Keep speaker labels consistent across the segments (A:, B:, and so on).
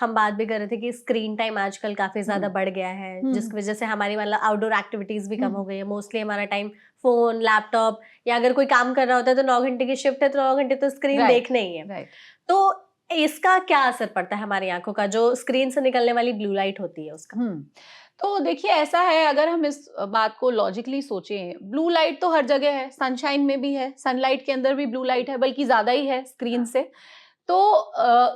A: हम बात भी कर रहे थे कि स्क्रीन टाइम आजकल काफी ज्यादा बढ़ गया है, जिसकी वजह से हमारी मतलब आउटडोर एक्टिविटीज भी कम हो गई है। मोस्टली हमारा टाइम फोन, लैपटॉप, या अगर कोई काम कर रहा होता है तो 9 घंटे की शिफ्ट है तो 9 घंटे तो स्क्रीन
B: राइट,
A: देखना ही है।
B: राइट।
A: तो इसका क्या असर पड़ता है हमारी आंखों का, जो स्क्रीन से निकलने वाली ब्लू लाइट होती है उसका?
B: हुँ। तो देखिए ऐसा है, अगर हम इस बात को लॉजिकली सोचें, ब्लू लाइट तो हर जगह है, सनशाइन में भी है, सनलाइट के अंदर भी ब्लू लाइट है, बल्कि ज़्यादा ही है स्क्रीन से। तो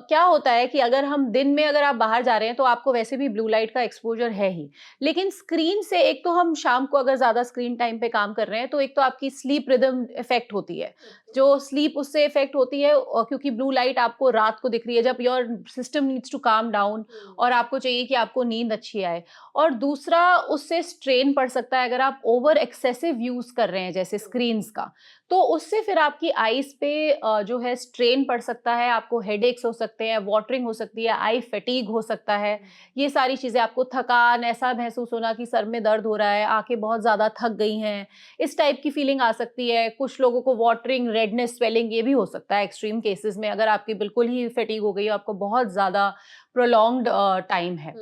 B: क्या होता है कि अगर हम दिन में अगर आप बाहर जा रहे हैं तो आपको वैसे भी ब्लू लाइट का एक्सपोज़र है ही। लेकिन स्क्रीन से एक तो हम शाम को अगर ज़्यादा स्क्रीन टाइम पे काम कर रहे हैं तो एक तो आपकी स्लीप रिदम इफ़ेक्ट होती है। जो स्लीप उससे इफ़ेक्ट होती है क्योंकि ब्लू लाइट आपको रात को दिख रही है जब your system needs to calm down और आपको चाहिए कि आपको नींद अच्छी आए। और दूसरा, उससे स्ट्रेन पड़ सकता है अगर आप ओवर एक्सेसिव यूज़ कर रहे हैं जैसे स्क्रीन्स का। तो उससे फिर आपकी आईज़ पे जो है स्ट्रेन पड़ सकता है, आपको हेडेक्स हो सकते हैं, वाटरिंग हो सकती है, आई फैटीग हो सकता है। ये सारी चीज़ें, आपको थकान, ऐसा महसूस होना कि सर में दर्द हो रहा है, आँखें बहुत ज़्यादा थक गई हैं, इस टाइप की फीलिंग आ सकती है। कुछ लोगों को वाटरिंग, रेडनेस, स्वेलिंग ये भी हो सकता है एक्सट्रीम केसेज़ में, अगर आपकी बिल्कुल ही फैटीग हो गई है, आपको बहुत ज़्यादा प्रोलॉन्ग्ड टाइम है।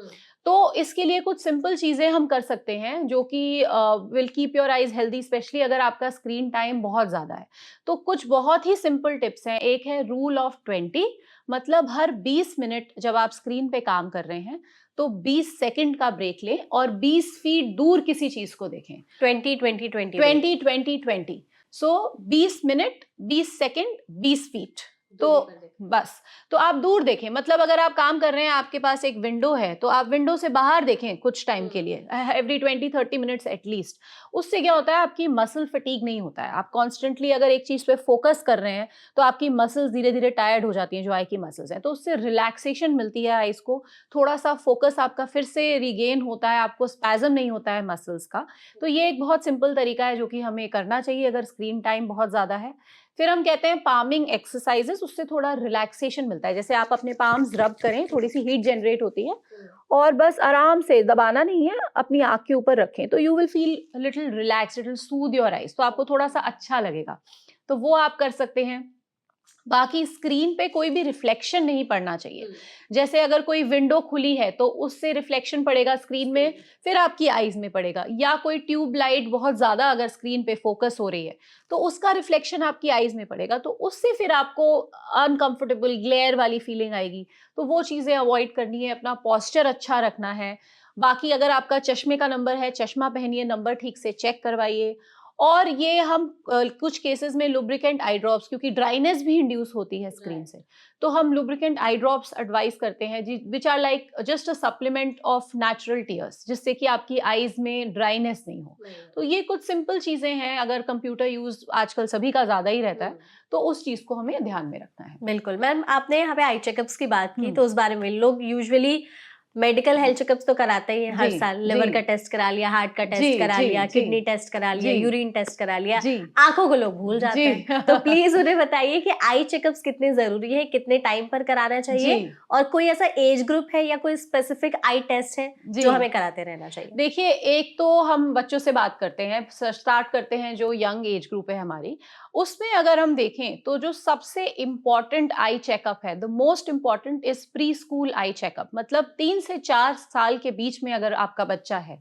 B: तो इसके लिए कुछ सिंपल चीज़ें हम कर सकते हैं जो कि will keep your eyes healthy, specially अगर आपका स्क्रीन टाइम बहुत ज़्यादा है। तो कुछ बहुत ही सिंपल टिप्स हैं। एक है रूल ऑफ 20, मतलब हर 20 मिनट जब आप स्क्रीन पे काम कर रहे हैं, तो 20 सेकंड का ब्रेक लें और 20 फीट दूर किसी चीज़ को देखें।
A: 20-20-20 रूल।
B: 20-20-20 सो 20 मिनट, 20 सेकंड, 20 फीट। तो
A: दूरी पर देखें।
B: बस, तो आप दूर देखें, मतलब अगर आप काम कर रहे हैं, आपके पास एक विंडो है, तो आप विंडो से बाहर देखें कुछ टाइम के लिए, एवरी 20-30 मिनट्स एट लीस्ट। उससे क्या होता है, आपकी मसल फटीग नहीं होता है। आप कॉन्स्टेंटली अगर एक चीज़ पे फोकस कर रहे हैं, तो आपकी मसल्स धीरे-धीरे टायर्ड हो जाती हैं, जो आई की मसल्स हैं। तो उससे रिलैक्सेशन मिलती है आईज़ को, थोड़ा-सा फोकस आपका फिर से रिगेन होता है, आपको स्पैज़म नहीं होता है मसल्स का। तो ये एक बहुत सिंपल तरीका है जो कि हमें करना चाहिए अगर स्क्रीन टाइम बहुत ज़्यादा है। फिर हम कहते हैं पामिंग एक्सरसाइजेस, उससे थोड़ा रिलैक्सेशन मिलता है। जैसे आप अपने पाम्स रब करें, थोड़ी-सी हीट जनरेट होती है और बस आराम से, दबाना नहीं है, अपनी आँख के ऊपर रखें, तो you will feel little relaxed, it will Sood your eyes, तो आपको थोड़ा-सा अच्छा लगेगा। तो वो आप कर सकते हैं। बाकी स्क्रीन पे कोई भी रिफ्लेक्शन नहीं पड़ना चाहिए। जैसे अगर कोई विंडो खुली है तो उससे रिफ्लेक्शन पड़ेगा स्क्रीन में, फिर आपकी आईज़ में पड़ेगा, या कोई ट्यूब लाइट बहुत ज़्यादा अगर स्क्रीन पे फ़ोकस हो रही है, तो उसका रिफ्लेक्शन आपकी आईज़ में पड़ेगा, तो उससे फिर आपको अनकंफर्टेबल ग्लेयर वाली फीलिंग आएगी। तो वो चीज़ें अवॉइड करनी है, अपना पोस्चर अच्छा रखना है। बाकी अगर आपका चश्मे का नंबर है, चश्मा पहनिए, नंबर ठीक से चेक करवाइए। और ये हम कुछ केसेस में लुब्रिकेंट आई ड्रॉप्स, क्योंकि ड्राइनेस भी इंड्यूस होती है स्क्रीन से, तो हम लुब्रिकेंट आई ड्रॉप्स एडवाइस करते हैं जी, which are like just a supplement of natural tears, जिससे कि आपकी आईज में ड्राइनेस नहीं हो। तो ये कुछ सिंपल चीजें हैं। अगर कंप्यूटर यूज आजकल सभी का ज्यादा ही रहता है, तो उस चीज को हमें ध्यान में रखना है।
A: बिल्कुल मैम, आपने यहाँ पे आई चेकअप्स की बात की,
B: हम्म।
A: तो उस बारे में लोग यूजुअली मेडिकल हेल्थ चेकअप्स तो कराते ही हैं हर
B: जी,
A: साल।
B: जी,
A: लिवर का टेस्ट करा लिया, हार्ट का
B: जी,
A: टेस्ट करा
B: जी,
A: लिया,
B: जी,
A: किडनी टेस्ट करा लिया,
B: जी,
A: यूरिन टेस्ट करा लिया।
B: जी,
A: आंखों को लोग भूल
B: जी,
A: जाते हैं, तो प्लीज उन्हें बताइए कि आई चेकअप्स कितने जरूरी है, कितने टाइम पर कराना
B: जी,
A: चाहिए, और कोई ऐसा एज ग्रुप है या कोई स्पेसिफिक आई टेस्ट है
B: जी।
A: जो हमें कराते रहना चाहिए?
B: देखिए, एक तो हम बच्चों से बात करते हैं, स्टार्ट करते हैं, जो यंग एज ग्रुप है हमारी, उसमें अगर हम देखें तो जो सबसे इम्पॉर्टेंट आई चेकअप है, the most important is pre school eye checkup. मतलब 3 से 4 साल के बीच में अगर आपका बच्चा है,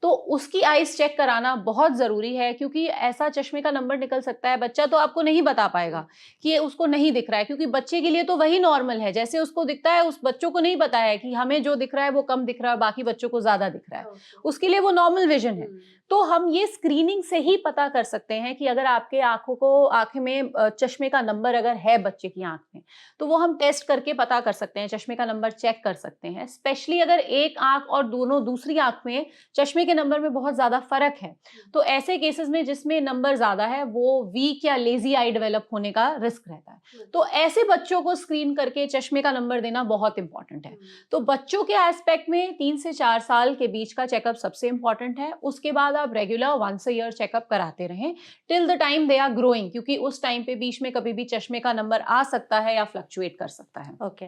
B: तो उसकी आईज चेक कराना बहुत जरूरी है, क्योंकि ऐसा चश्मे का नंबर निकल सकता है, बच्चा तो आपको नहीं बता पाएगा कि ये उसको नहीं दिख रहा है, क्योंकि बच्चे के लिए तो वही नॉर्मल है, जैसे उसको दिखता है, उस बच्चों को नहीं पता है कि हमें जो दिख रहा है वो कम दिख रहा है, बाकी बच्चों को ज्यादा दिख रहा है। उसके लिए वो नॉर्मल विजन है। तो हम ये स्क्रीनिंग से ही पता कर सकते हैं कि अगर आपके आंखें में चश्मे का नंबर अगर है बच्चे की आंख में, तो वो हम टेस्ट करके पता कर सकते हैं, चश्मे का नंबर चेक कर सकते हैं। स्पेशली अगर एक आंख और दोनों दूसरी आंख में चश्मे के नंबर में बहुत ज्यादा फर्क है, तो ऐसे केसेस में जिसमें नंबर ज्यादा है, वो वीक या लेजी आई डेवलप होने का रिस्क रहता है। तो ऐसे बच्चों को स्क्रीन करके चश्मे का नंबर देना बहुत इंपॉर्टेंट है। तो बच्चों के एस्पेक्ट में 3 से 4 साल के बीच का चेकअप सबसे इंपॉर्टेंट है। उसके बाद आप regular once a year checkup कराते रहें till the time they are growing, क्योंकि उस टाइम पे बीच में कभी भी चश्मे का नंबर आ सकता है या फ्लक्चुएट कर सकता है।
A: ओके।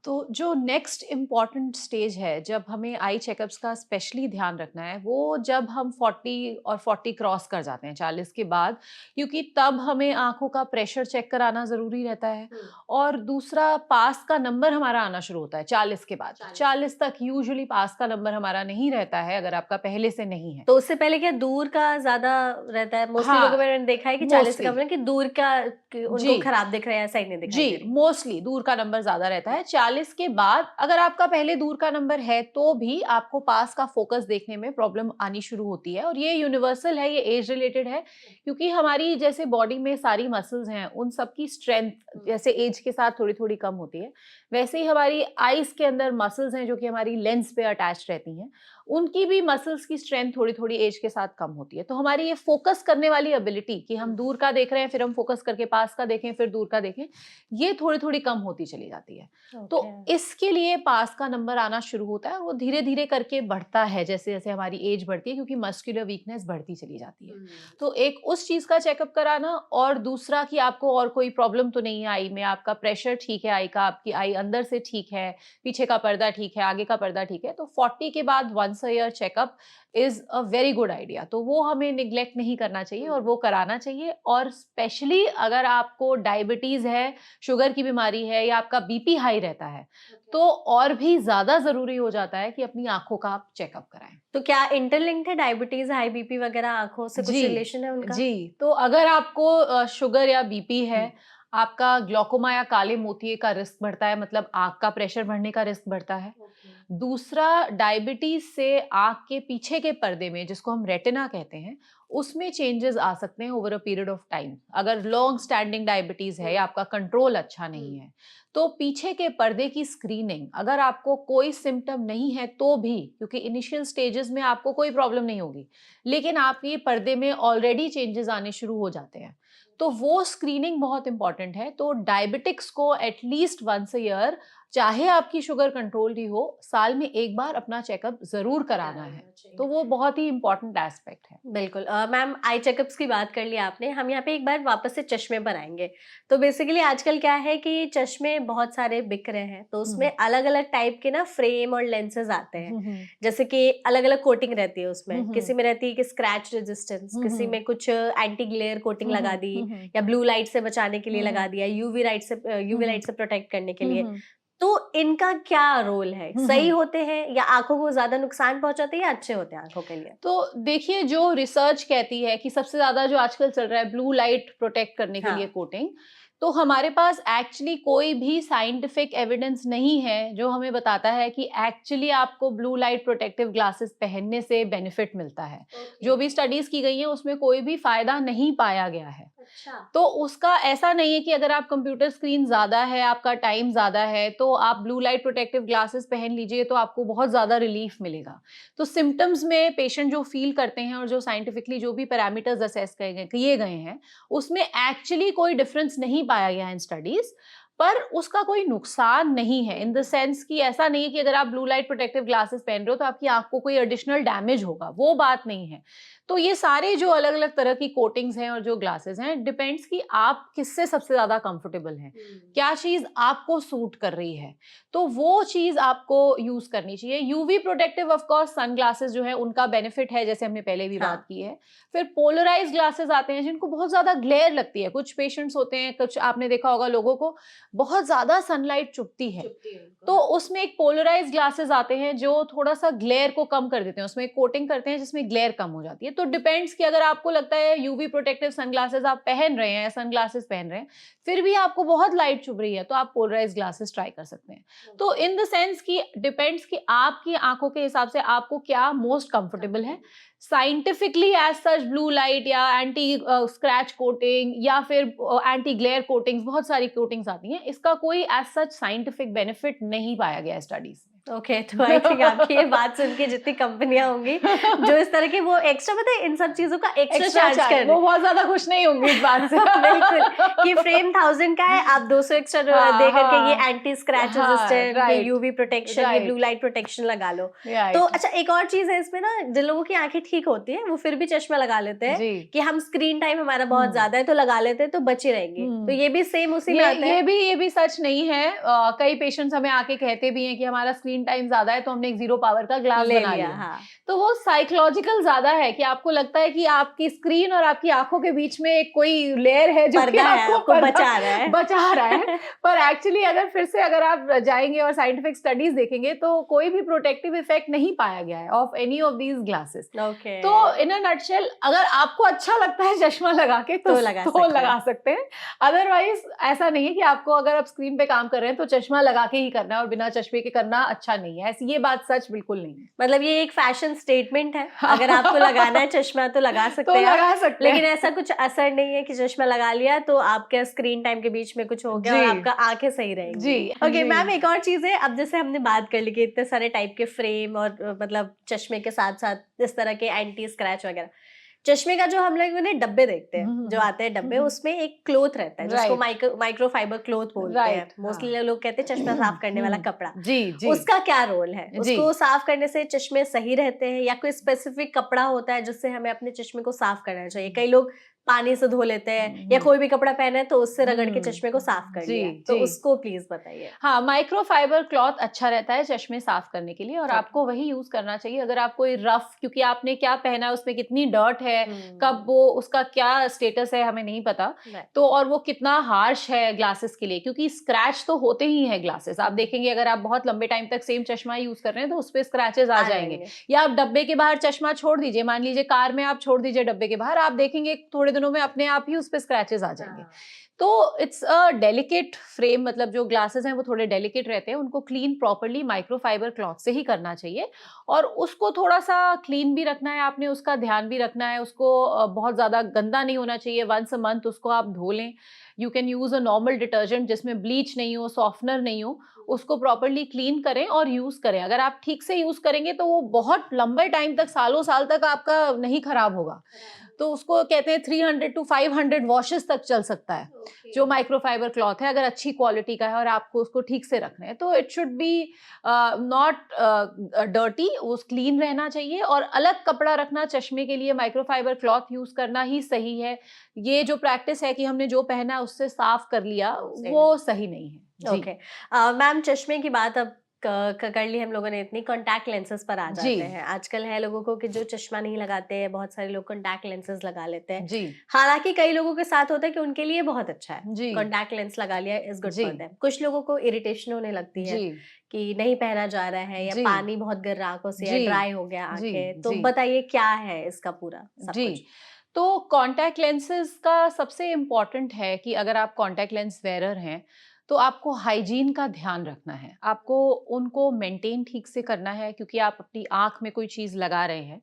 B: तो जो नेक्स्ट इम्पॉर्टेंट स्टेज है जब हमें आई चेकअप्स का स्पेशली ध्यान रखना है, वो जब हम 40 और 40 क्रॉस कर जाते हैं 40 के बाद, क्योंकि तब हमें आंखों का प्रेशर चेक कराना ज़रूरी रहता है। और दूसरा, पास का नंबर हमारा आना शुरू होता है 40 के बाद। 40 तक यूजुअली पास का नंबर हमारा नहीं रहता है अगर आपका पहले से नहीं है।
A: तो उससे पहले क्या दूर का ज्यादा रहता है? मोस्टली
B: हाँ,
A: लोगों में मैंने देखा है कि 40 से
B: मोस्टली
A: कम है, कि दूर का उनको
B: जी
A: खराब दिख रहा है या सही नहीं दिखाई दे
B: जी,
A: रही।
B: मोस्टली दूर का नंबर ज़्यादा रहता है। 40 के बाद अगर आपका पहले दूर का नंबर है, तो भी आपको पास का फ़ोकस देखने में प्रॉब्लम आनी शुरू होती है, और ये यूनिवर्सल है, ये एज रिलेटेड है, क्योंकि हमारी जैसे बॉडी में सारी मसल्स हैं, उन सब की स्ट्रेंथ जैसे एज के साथ थोड़ी-थोड़ी कम होती है, वैसे ही हमारी आइज़ के अंदर मसल्स हैं, जो कि हमारी लेंस पे अटैच्ड रहती हैं, उनकी भी मसल्स की स्ट्रेंथ थोड़ी-थोड़ी एज के साथ कम होती है। तो हमारी ये फ़ोकस करने वाली एबिलिटी कि हम दूर का देख रहे हैं, फिर हम फ़ोकस करके पास का देखें, फिर दूर का देखें, ये थोड़ी-थोड़ी कम होती चली जाती है। तो
A: ओके।
B: इसके लिए पास का नंबर आना शुरू होता है, वो धीरे-धीरे करके बढ़ता है जैसे-जैसे हमारी एज बढ़ती है, क्योंकि मस्कुलर वीकनेस बढ़ती चली जाती है। तो एक उस चीज़ का चेकअप कराना, और दूसरा कि आपको और कोई प्रॉब्लम तो नहीं है आई में, आपका प्रेशर ठीक है आई का, आपकी आई अंदर से ठीक है, पीछे का पर्दा ठीक है, आगे का पर्दा ठीक है, तो 40 के बाद once a year checkup is a very good idea. तो वो हमें निग्लेक्ट नहीं करना चाहिए और वो कराना चाहिए। और स्पेशली अगर आपको डायबिटीज़ है, शुगर की बीमारी है, या आपका बीपी हाई रहता है, तो और भी ज़्यादा ज़रूरी हो जाता है कि अपनी आँखों का आप चेकअप कराएँ।
A: तो क्या इंटरलिंक्ड है डायबिटीज, हाई बीपी वगैरह, आंखों से कुछ
B: जी,
A: रिलेशन है उनका?
B: जी। तो अगर आपको शुगर या बीपी है, आपका ग्लूकोमा या काले मोतिये का रिस्क बढ़ता है, मतलब आँख का प्रेशर बढ़ने का रिस्क बढ़ता है। दूसरा, डायबिटीज़ से आँख के पीछे के पर्दे में, जिसको हम रेटिना कहते हैं, उसमें चेंजेस आ सकते हैं over a period of time. अगर लॉन्ग स्टैंडिंग डायबिटीज़ है या आपका कंट्रोल अच्छा नहीं है, तो पीछे के पर्दे की स्क्रीनिंग, अगर आपको कोई सिम्पटम नहीं है तो भी, क्योंकि इनिशियल स्टेजेस में आपको कोई प्रॉब्लम नहीं होगी, लेकिन आप ये पर्दे में ऑलरेडी चेंजेस आने शुरू हो जाते हैं, तो वो स्क्रीनिंग बहुत इंपॉर्टेंट है। तो डायबिटिक्स को एटलीस्ट वंस अ ईयर, चाहे आपकी शुगर कंट्रोल ही हो, साल में एक बार अपना चेकअप जरूर कराना है। तो वो बहुत ही इंपॉर्टेंट एस्पेक्ट है।
A: बिल्कुल। मैम, आई चेकअप्स की बात कर ली आपने, हम यहाँ पे एक बार वापस से चश्मे पर आएंगे। तो बेसिकली आजकल क्या है कि चश्मे बहुत सारे बिक रहे हैं, तो उसमें अलग अलग टाइप के ना फ्रेम और लेंसेज आते हैं। जैसे कि अलग अलग कोटिंग रहती है उसमें, किसी में रहती है कि स्क्रैच रेजिस्टेंस, किसी में कुछ एंटी ग्लेयर कोटिंग लगा दी, या ब्लू लाइट से बचाने के लिए लगा दिया, यूवी लाइट से प्रोटेक्ट करने के लिए। तो इनका क्या रोल है? सही होते हैं, या आंखों को ज्यादा नुकसान पहुंचाते हैं, या अच्छे होते हैं आंखों के लिए?
B: तो देखिए, जो रिसर्च कहती है कि सबसे ज्यादा जो आजकल चल रहा है ब्लू लाइट प्रोटेक्ट करने के लिए
A: हाँ।
B: कोटिंग, तो हमारे पास एक्चुअली कोई भी साइंटिफिक एविडेंस नहीं है जो हमें बताता है कि एक्चुअली आपको ब्लू लाइट प्रोटेक्टिव ग्लासेस पहनने से बेनिफिट मिलता है। जो भी स्टडीज की गई हैं, उसमें कोई भी फायदा नहीं पाया गया है।
A: अच्छा।
B: तो उसका ऐसा नहीं है कि अगर आप कंप्यूटर स्क्रीन ज़्यादा है, आपका टाइम ज़्यादा है, तो आप ब्लू लाइट प्रोटेक्टिव ग्लासेस पहन लीजिए तो आपको बहुत ज़्यादा रिलीफ मिलेगा। तो सिम्पटम्स में पेशेंट जो फ़ील करते हैं, और जो साइंटिफिकली जो भी पैरामीटर्स असेस किए गए हैं, उसमें एक्चुअली कोई डिफरेंस नहीं पाया गया है इन स्टडीज़। पर उसका कोई नुकसान नहीं है, इन द सेंस कि ऐसा नहीं है कि अगर आप ब्लू लाइट प्रोटेक्टिव ग्लासेस पहन रहे हो तो आपकी आँख को कोई एडिशनल डैमेज होगा, वो बात नहीं है। तो ये सारे जो अलग-अलग तरह की कोटिंग्स हैं और जो ग्लासेस हैं, डिपेंड्स कि आप किससे सबसे ज़्यादा कंफर्टेबल हैं। क्या चीज़ आपको सूट कर रही है, तो वो चीज़ आपको यूज़ करनी चाहिए। UV protective of course sunglasses जो है, उनका बेनिफिट है, जैसे हमने पहले भी बात की है। फिर पोलराइज्ड ग्लासेस आते हैं जिनको बहुत ज़्यादा ग्लेयर लगती है। कुछ पेशेंट्स होते हैं, कुछ आपने देखा होगा लोगों को बहुत ज़्यादा सनलाइट चुभती है। तो उसमें एक पोलराइज्ड ग्लासेस आते हैं जो थोड़ा-सा ग्लेयर को कम कर देते हैं। उसमें एक कोटिंग करते हैं जिसमें ग्लेयर कम हो जाती है। तो डिपेंड्स कि अगर आपको लगता है यूवी प्रोटेक्टिव सनग्लासेस आप पहन रहे हैं या सनग्लासेस पहन रहे हैं, फिर भी आपको बहुत लाइट चुभ रही है, तो आप पोलराइज्ड ग्लासेस ट्राई कर सकते हैं। तो इन द सेंस कि डिपेंड्स कि आपकी आँखों के हिसाब से आपको क्या मोस्ट कंफर्टेबल है। Scientifically as such blue light या एंटी स्क्रैच कोटिंग या फिर एंटी ग्लेयर कोटिंग्स, बहुत सारी कोटिंग्स आती हैं, इसका कोई एज सच साइंटिफिक बेनिफिट नहीं पाया गया है स्टडीज में।
A: ओके, तो आई थिंक आपकी ये बात सुन के जितनी कंपनियां होंगी जो इस तरह के वो एक्स्ट्रा, पता है इन सब चीजों का एक्स्ट्रा चार्ज कर रहे
B: वो बहुत ज्यादा खुश नहीं होंगी इस बात से।
A: बिल्कुल, कि फ्रेम 1000 का है, आप 200 एक्स्ट्रा दे करके ये एंटी स्क्रैच रेजिस्टेंट, ये यूवी प्रोटेक्शन, ये ब्लू लाइट प्रोटेक्शन लगा लो। तो अच्छा, एक और चीज है इसमें ना, जिन लोगों की आंखें ठीक होती है वो फिर भी चश्मा लगा लेते हैं कि हम स्क्रीन टाइम हमारा बहुत ज्यादा है तो लगा लेते हैं तो बचे रहेंगे, तो ये भी सेम उसी में आता है।
B: ये भी सच नहीं है। कई पेशेंट्स हमें आके कहते भी हैं कि हमारा स्क्रीन टाइम ज्यादा है तो हमने एक 0 पावर का ग्लास बना लिया।
A: हाँ।
B: तो वो साइकोलॉजिकल ज्यादा है कि आपको लगता है कि आपकी स्क्रीन और आपकी आंखों के बीच में एक कोई लेयर है जो कि आपको बचा रहा है पर एक्चुअली अगर आप जाएंगे और साइंटिफिक स्टडीज देखेंगे तो कोई भी प्रोटेक्टिव इफेक्ट नहीं पाया गया है of any of these glasses. तो इन अ नटशेल, अगर आपको अच्छा लगता है चश्मा लगा के तो लगा सकते हैं। अदरवाइज ऐसा नहीं है कि आपको, अगर आप स्क्रीन पे काम कर रहे हैं तो चश्मा लगा के ही करना है और बिना चश्मे के करना अच्छा नहीं है। ऐसी ये बात सच बिल्कुल नहीं है।
A: मतलब ये एक फैशन स्टेटमेंट है, अगर आपको लगाना है चश्मा तो लगा सकते हैं, लेकिन ऐसा कुछ असर नहीं है कि चश्मा लगा लिया तो आपके स्क्रीन टाइम के बीच में कुछ हो गया और आपका आंखें सही रहेंगी।
B: जी।
A: ओके मैम, एक और चीज है, अब जैसे हमने बात कर ली कि इतने सारे टाइप के फ्रेम और मतलब चश्मे के साथ साथ इस तरह के एंटी स्क्रैच वगैरह, चश्मे का जो हम लोग उन्हें डब्बे देखते हैं, जो आते हैं डब्बे, उसमें एक क्लोथ रहता है जिसको माइक्रोफाइबर क्लोथ बोलते हैं। मोस्टली लोग कहते हैं चश्मा साफ करने वाला कपड़ा। उसका क्या रोल है? उसको साफ करने से चश्मे सही रहते हैं या कोई स्पेसिफिक कपड़ा होता है जिससे हमें अपने चश्मे को साफ करना चाहिए? कई लोग पानी से धो लेते हैं या कोई भी कपड़ा पहना है तो उससे रगड़ के चश्मे को साफ कर लिया, तो उसको प्लीज बताइए।
B: हाँ, माइक्रोफाइबर क्लॉथ अच्छा रहता है चश्मे साफ करने के लिए और आपको वही यूज करना चाहिए। अगर आप कोई रफ, क्योंकि आपने क्या पहना है, उसमें कितनी डर्ट है, कब वो, उसका क्या स्टेटस है हमें नहीं पता, तो और वो कितना हार्श है ग्लासेस के लिए, क्योंकि स्क्रैच तो होते ही हैं ग्लासेस। आप देखेंगे अगर आप बहुत लंबे टाइम तक सेम चश्मा यूज कर रहे हैं तो उस पर स्क्रैचेस आ जाएंगे। या आप डब्बे के बाहर चश्मा छोड़ दीजिए, मान लीजिए कार में आप छोड़ दीजिए डब्बे के बाहर, आप देखेंगे थोड़े दिनों में अपने आप ही उस पे स्क्रैचेस आ जाएंगे। तो इट्स अ डेलिकेट फ्रेम, मतलब जो ग्लासेस हैं वो थोड़े डेलिकेट रहते हैं, उनको क्लीन प्रॉपर्ली माइक्रोफाइबर क्लॉथ से ही करना चाहिए और उसको थोड़ा सा क्लीन भी रखना है आपने, उसका ध्यान भी रखना है। उसको बहुत ज्यादा गंदा नहीं होना चाहिए। वंस अ मंथ उसको आप धो लें। You can use a normal detergent जिसमें ब्लीच नहीं हो, सॉफ्टनर नहीं हो, उसको प्रॉपर्ली क्लीन करें और यूज करें। अगर आप ठीक से यूज करेंगे तो वो बहुत लंबे टाइम तक, सालों साल तक आपका नहीं खराब होगा। तो उसको कहते हैं 300 to 500 वॉशेस तक चल सकता है। जो माइक्रोफाइबर क्लॉथ है, अगर अच्छी क्वालिटी का है और आपको उसको ठीक से रखना है, तो it should be not dirty, वो क्लीन रहना चाहिए। और अलग कपड़ा रखना चश्मे के लिए, माइक्रोफाइबर क्लॉथ यूज करना ही सही है। ये जो प्रैक्टिस है कि हमने जो पहना उससे साफ कर लिया, वो सही नहीं है।
A: ओके मैम, चश्मे की बात अब कर ली हम लोगों ने, इतनी कॉन्टैक्ट लेंसेज पर आ जाते हैं। आजकल है लोगों को कि जो चश्मा नहीं लगाते हैं, बहुत सारे लोग कॉन्टैक्ट लेंसेज लगा लेते हैं। हालांकि कई लोगों के साथ होता है कि उनके लिए बहुत अच्छा है, कॉन्टैक्ट लेंस लगा लिया, इज गुड फॉर देम। कुछ लोगों को इरिटेशन होने लगती है कि नहीं पहना जा रहा है, या पानी बहुत गिर रहा आंखों से, या ड्राई हो गया आंखें, तो बताइए क्या है इसका पूरा सब कुछ?
B: तो कॉन्टैक्ट लेंसेज का सबसे इम्पोर्टेंट है कि अगर आप कॉन्टैक्ट लेंस वेयरर हैं तो आपको हाइजीन का ध्यान रखना है। आपको उनको मेंटेन ठीक से करना है, क्योंकि आप अपनी आंख में कोई चीज लगा रहे हैं।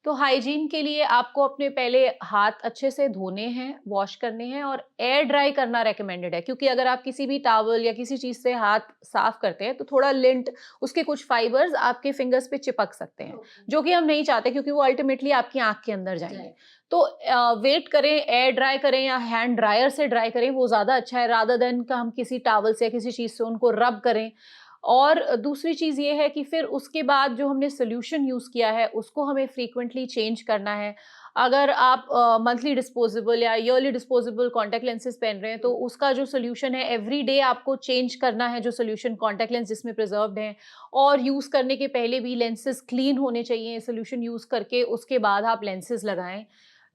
B: तो हाइजीन के लिए आपको अपने पहले हाथ अच्छे से धोने हैं, वॉश करने हैं और एयर ड्राई करना रेकमेंडेड है। क्योंकि अगर आप किसी भी टॉवल या किसी चीज से हाथ साफ करते हैं तो थोड़ा लिंट, उसके कुछ फाइबर्स आपके फिंगर्स पे चिपक सकते हैं, जो कि हम नहीं चाहते, क्योंकि वो अल्टीमेटली आपकी आंख के अंदर जाएंगे। तो वेट करें, एयर ड्राई करें या हैंड ड्रायर से ड्राई करें, वो ज़्यादा अच्छा है, रादर देन का हम किसी टॉवल से या किसी चीज़ से उनको रब करें। और दूसरी चीज़ ये है कि फिर उसके बाद जो हमने सोल्यूशन यूज़ किया है उसको हमें फ्रीक्वेंटली चेंज करना है। अगर आप मंथली डिस्पोजेबल या ईयरली डिस्पोजेबल कॉन्टैक्ट लेंसेज पहन रहे हैं तो उसका जो सोल्यूशन है, एवरी डे आपको चेंज करना है जो सोल्यूशन कॉन्टैक्ट लेंस जिसमें प्रिजर्व्ड है। और यूज़ करने के पहले भी लेंसेज क्लीन होने चाहिए। सोल्यूशन यूज़ करके उसके बाद आप लेंसेज लगाएं।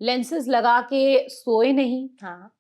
B: लेंसेज लगा के सोए नहीं,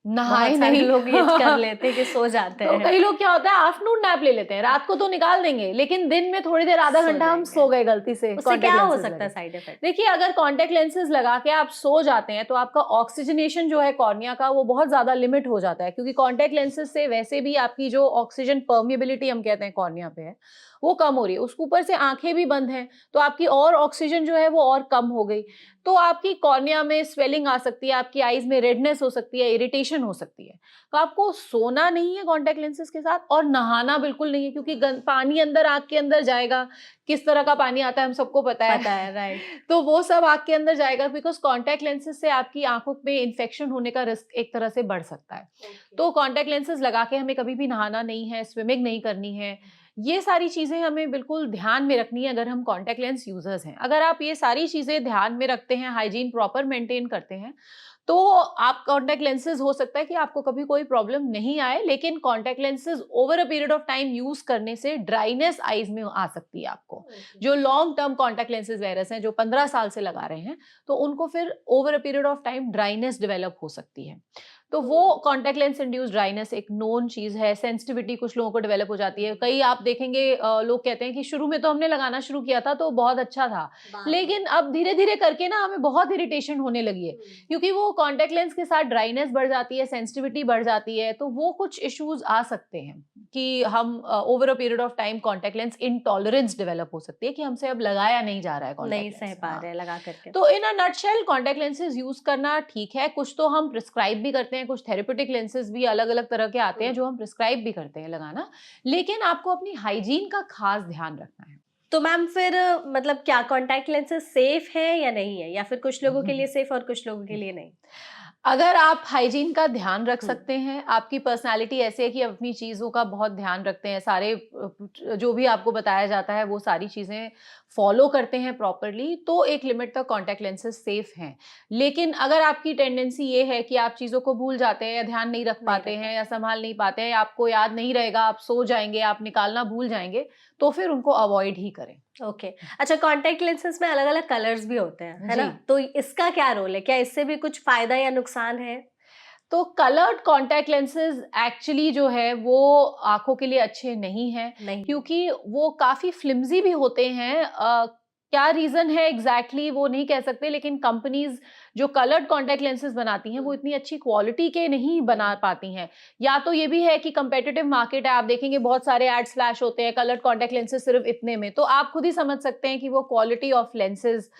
B: नहाए नहीं।
A: लोग ये कर लेते हैं कि सो जाते हैं।
B: तो कई लोग क्या होता है, आफ्टरनून नैप ले लेते हैं, रात को तो निकाल देंगे, लेकिन दिन में थोड़ी देर, आधा घंटा हम सो गए गलती से।
A: उससे क्या हो सकता है साइड इफेक्ट?
B: देखिए, अगर कॉन्टैक्ट लेंसेज लगा के आप सो जाते हैं तो आपका ऑक्सीजनेशन जो है कॉर्निया का, वो बहुत ज्यादा लिमिट हो जाता है। क्योंकि कॉन्टैक्ट लेंसेज से वैसे भी आपकी जो ऑक्सीजन परमिएबिलिटी हम कहते हैं कॉर्निया पे है, वो कम हो रही है, उसके ऊपर से आंखें भी बंद हैं, तो आपकी और ऑक्सीजन जो है वो और कम हो गई, तो आपकी कॉर्निया में स्वेलिंग आ सकती है, आपकी आईज में रेडनेस हो सकती है, इरिटेशन हो सकती है। तो आपको सोना नहीं है कॉन्टैक्ट लेंसेज के साथ, और नहाना बिल्कुल नहीं है, क्योंकि पानी अंदर आंख के अंदर जाएगा, किस तरह का पानी आता है हम सबको पता है
A: राइट।
B: तो वो सब आंख के अंदर जाएगा, बिकॉज कॉन्टैक्ट लेंसेज से आपकी आंखों में इन्फेक्शन होने का रिस्क एक तरह से बढ़ सकता है। तो कॉन्टैक्ट लेंसेज लगा के हमें कभी भी नहाना नहीं है, स्विमिंग नहीं करनी है, ये सारी चीजें हमें बिल्कुल ध्यान में रखनी है अगर हम कॉन्टैक्ट लेंस यूजर्स हैं। अगर आप ये सारी चीजें ध्यान में रखते हैं, हाइजीन प्रॉपर मेंटेन करते हैं, तो आप कॉन्टैक्ट लेंसेज हो सकता है कि आपको कभी कोई प्रॉब्लम नहीं आए, लेकिन contact lenses over a period of time use करने से ड्राइनेस आईज में आ सकती है आपको। जो long term contact lenses wearer's हैं, जो 15 साल से लगा रहे हैं, तो उनको फिर over a period of time dryness develop हो सकती है। तो वो कॉन्टैक्ट लेंस इंड्यूस ड्राइनेस एक नोन चीज है। सेंसिटिविटी कुछ लोगों को डेवलप हो जाती है। कई आप देखेंगे लोग कहते हैं कि शुरू में तो हमने लगाना शुरू किया था तो बहुत अच्छा था, लेकिन अब धीरे धीरे करके ना हमें बहुत इरिटेशन होने लगी है, क्योंकि वो कॉन्टैक्ट लेंस के साथ ड्राइनेस बढ़ जाती है, सेंसिटिविटी बढ़ जाती है, तो वो कुछ इश्यूज आ सकते हैं कि हम over a period of time contact lens intolerance develop हो सकती है कि हमसे अब लगाया नहीं जा रहा है कॉन्टैक्ट
A: नहीं
B: लेंस।
A: सह पा रहे लगा करके।
B: तो in a nutshell contact lenses use करना ठीक है, कुछ तो हम प्रिस्क्राइब भी करते हैं, कुछ थेरेप्यूटिक लेंसेज भी अलग अलग तरह के आते हैं जो हम प्रिस्क्राइब भी करते हैं लगाना, लेकिन आपको अपनी हाइजीन का खास ध्यान रखना है।
A: तो मैम फिर मतलब क्या कॉन्टैक्ट लेंसेज सेफ है या नहीं है, या फिर कुछ लोगों के लिए सेफ और कुछ लोगों के लिए नहीं?
B: अगर आप हाइजीन का ध्यान रख सकते हैं, आपकी पर्सनालिटी ऐसी है कि आप अपनी चीज़ों का बहुत ध्यान रखते हैं, सारे जो भी आपको बताया जाता है वो सारी चीज़ें फॉलो करते हैं प्रॉपरली, तो एक लिमिट तक कॉन्टैक्ट लेंसेज सेफ हैं। लेकिन अगर आपकी टेंडेंसी ये है कि आप चीज़ों को भूल जाते हैं या ध्यान नहीं रख पाते हैं या संभाल नहीं पाते हैं, आपको याद नहीं रहेगा, आप सो जाएंगे, आप निकालना भूल जाएंगे, तो फिर उनको अवॉइड ही करें।
A: ओके अच्छा, कॉन्टैक्ट लेंसेज में अलग अलग कलर्स भी होते हैं, है ना?
B: जी।
A: तो इसका क्या रोल है, क्या इससे भी कुछ फायदा या नुकसान है?
B: तो कलर्ड कॉन्टैक्ट लेंसेज एक्चुअली जो है वो आंखों के लिए अच्छे नहीं हैं,
A: नहीं।
B: क्योंकि वो काफ़ी फ्लिम्जी भी होते हैं। क्या रीज़न है एग्जैक्टली वो नहीं कह सकते, लेकिन कंपनीज जो कलर्ड कॉन्टैक्ट लेंसेज बनाती हैं वो इतनी अच्छी क्वालिटी के नहीं बना पाती हैं। या तो ये भी है कि कंपेटिटिव मार्केट है, आप देखेंगे बहुत सारे एड्स फ्लैश होते हैं कलर्ड कॉन्टैक्ट लेंसेज सिर्फ इतने में, तो आप खुद ही समझ सकते हैं कि वो क्वालिटी ऑफ लेंसेज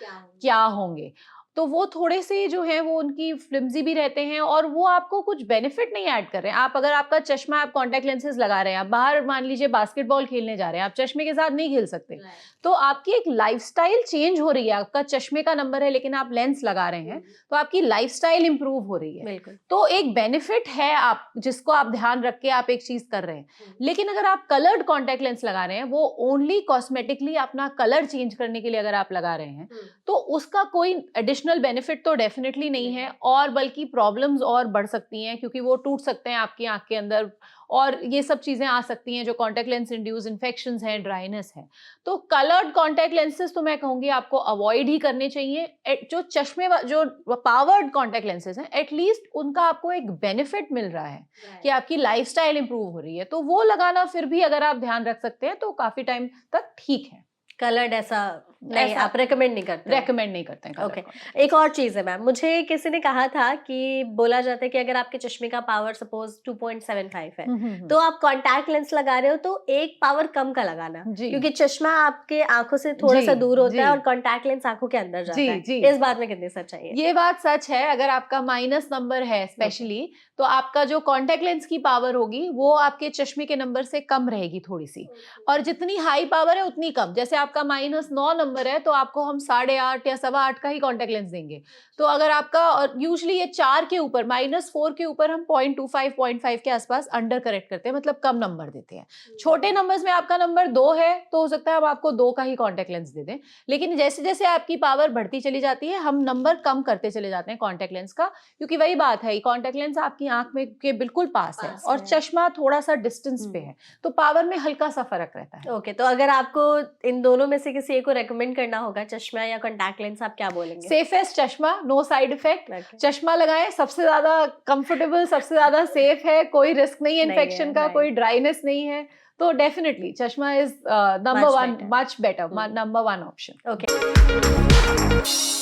B: क्या होंगे। तो वो थोड़े से जो है वो उनकी फ्लिम्जी भी रहते हैं, और वो आपको कुछ बेनिफिट नहीं ऐड कर रहे हैं। आप अगर आपका चश्मा, आप कॉन्टैक्ट लेंसेज लगा रहे हैं, आप बाहर मान लीजिए बास्केटबॉल खेलने जा रहे हैं, आप चश्मे के साथ नहीं खेल सकते, तो आपकी एक लाइफस्टाइल चेंज हो रही है। आपका चश्मे का नंबर है लेकिन आप लेंस लगा रहे हैं, तो आपकी लाइफस्टाइल इंप्रूव हो रही है।
A: बिल्कुल।
B: तो एक बेनिफिट है आप जिसको आप ध्यान रख के आप एक चीज कर रहे हैं। लेकिन अगर आप कलर्ड कॉन्टैक्ट लेंस लगा रहे हैं, वो ओनली कॉस्मेटिकली अपना कलर चेंज करने के लिए अगर आप लगा रहे हैं, तो उसका कोई एडिशनल बेनिफिट तो डेफिनेटली नहीं है, और बल्कि प्रॉब्लम्स और बढ़ सकती हैं, क्योंकि वो टूट सकते हैं आपकी आंख के अंदर, और ये सब चीजें आ सकती हैं जो कॉन्टैक्ट लेंस इंड्यूस इन्फेक्शंस हैं, ड्राइनेस है। तो कलर्ड कॉन्टैक्ट लेंसेज तो मैं कहूंगी आपको अवॉइड ही करने चाहिए। जो चश्मे जो पावर्ड कॉन्टैक्ट लेंसेज हैं, एटलीस्ट उनका आपको एक बेनिफिट मिल रहा है कि आपकी लाइफस्टाइल इंप्रूव हो रही है, तो वो लगाना फिर भी अगर आप ध्यान रख सकते हैं तो काफी टाइम तक ठीक है।
A: कलर्ड ऐसा नहीं, आप रेकमेंड नहीं करते?
B: रेकमेंड नहीं करते हैं।
A: ओके एक और चीज है मैम, मुझे किसी ने कहा था कि बोला जाता है कि अगर आपके चश्मे का पावर सपोज 2.75 है, तो आप कॉन्टैक्ट लेंस लगा रहे हो तो एक पावर कम का लगाना, क्योंकि चश्मा आपके आंखों से थोड़ा सा दूर होता है और कॉन्टैक्ट लेंस आंखों के अंदर जाता है। इस बात में कितनी सच्चाई है?
B: ये बात सच है। अगर आपका माइनस नंबर है स्पेशली, तो आपका जो कॉन्टैक्ट लेंस की पावर होगी वो आपके चश्मे के नंबर से कम रहेगी थोड़ी सी, और जितनी हाई पावर है उतनी कम। जैसे आपका -9 नंबर है तो आपको हम 8.5 या 8.25 का ही कॉन्टैक्ट लेंस देंगे। तो अगर आपका, और यूजुअली ये 4 के ऊपर, -4 के ऊपर हम 0.25 0.5 के आसपास अंडर करेक्ट करते हैं, मतलब कम नंबर देते हैं। छोटे नंबर्स में आपका नंबर 2 है तो हो सकता है हम आपको 2 का ही कॉन्टैक्ट लेंस दे दें, लेकिन जैसे जैसे आपकी पावर बढ़ती चली जाती है हम नंबर कम करते चले जाते हैं कॉन्टैक्ट लेंस का, क्योंकि वही बात है, कॉन्टैक्ट लेंस आपकी आंख में के बिल्कुल पास है और चश्मा थोड़ा सा डिस्टेंस पे है, तो पावर में हल्का सा फर्क रहता है।
A: ओके तो अगर आपको इन दोनों में से किसी एक को रेकमेंड करना होगा, चश्मा या कॉन्टैक्ट लेंस, आप क्या बोलेंगे?
B: सेफेस्ट चश्मा, नो साइड इफेक्ट। चश्मा लगाएं, सबसे ज्यादा कंफर्टेबल, सबसे ज्यादा सेफ है, कोई रिस्क नहीं है इन्फेक्शन का, कोई ड्राइनेस नहीं है, तो डेफिनेटली चश्मा is number 1, much better, number 1 option.
A: Okay